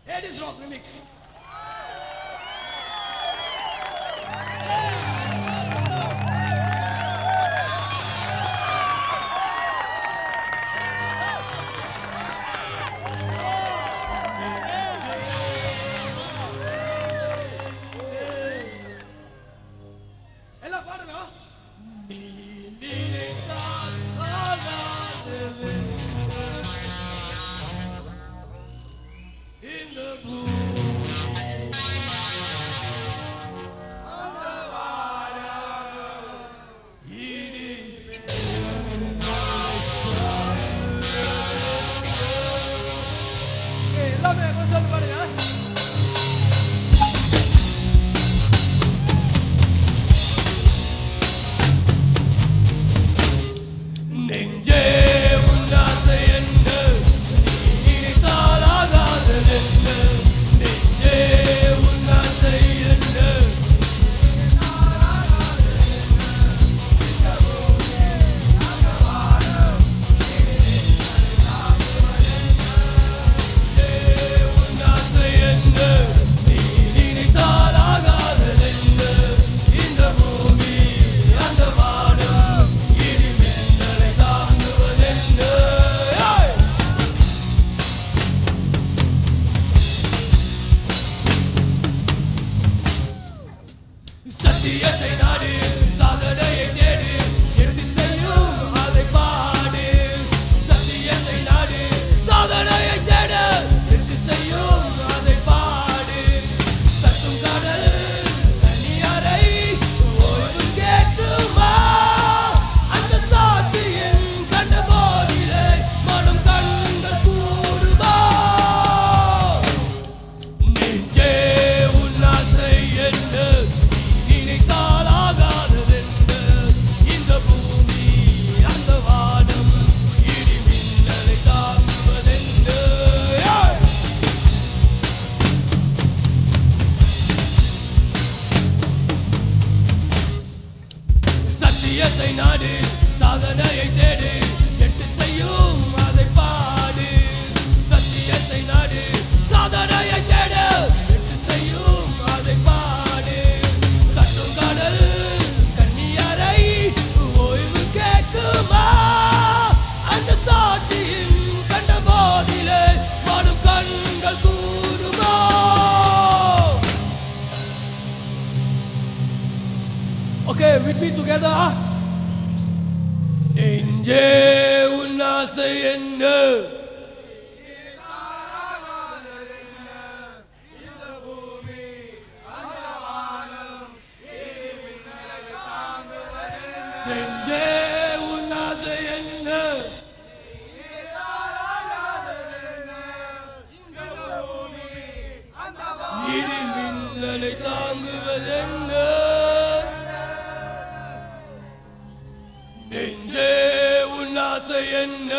80s rock remix. எல்லாம் பாடுங்க. நீ நினைத்தால் ஆகாதது இந்த பூமி அந்த வானம் இனி எல்லாமே சொல்லு பாருங்க. நெஞ்சே உன்னாசை என்ன நீ நினைத்தால் ஆகாதது என்ன நெஞ்சே உன்னாசை என்ன உன்னாசை என்ன நீ நினைத்தால் ஆகாதது என்ன இந்த பூமி அந்த வானம் இனி மின்னலை தாங்குவதென்ன சத்தியத்தை நாடு சாதனையை தேடு எடுத்து செய்யும் அதை பாடு சத்தியத்தை நாடு சாதனையை தேடு எடுத்து செய்யும் அதை பாடு தத்தும் கடல் தனியாரை ஓய்வு கேட்குமா அந்த சாட்சியின் கண்ட போதிலே மனம் கண்கள் கூடுமா நெஞ்சே உன்னாசை என்ன நினைத்தால் ஆகாததென்ன இந்த பூமி அந்த வானம் இடி மின்னலை தாங்குவதென்ன சத்தியத்தை நாடு சாதனையை தேடு எட்டு செய்யும் அதை பாடு சத்தியத்தை நாடு சாதனையை தேடு எட்டு செய்யும் அதை பாடு கட்டும் கடல் கன்னியரை ஓய்வு கேட்குமா அந்த சாட்சியின் கண்ட போதிலே வாழும் கண்கள் கூடுமா Okay, with me together. நெஞ்சே உன்னாசை என்ன நெஞ்சே உன்னாசை என்ன இடி மின்னலை தாங்குவதென்ன நெஞ்சே உன்னாசை என்ன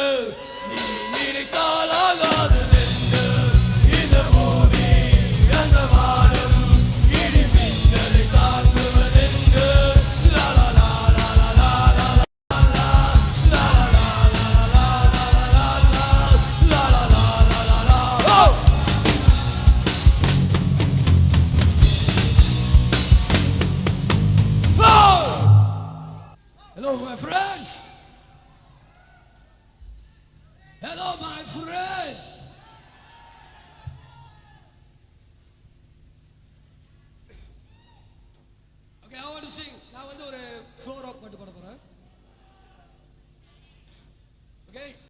நீ நினைத்தால் ஆகாததென்ன இந்த பூமி அந்த வானம் இடி மின்னலை தாங்குவதென்ன லா லா லா லா லா லா லா லா லா. Hello, my friends. Hello, my friends. Okay, I want to sing. நான் வந்து ஒரு flow rock பாட்டு பாட போறேன். Okay?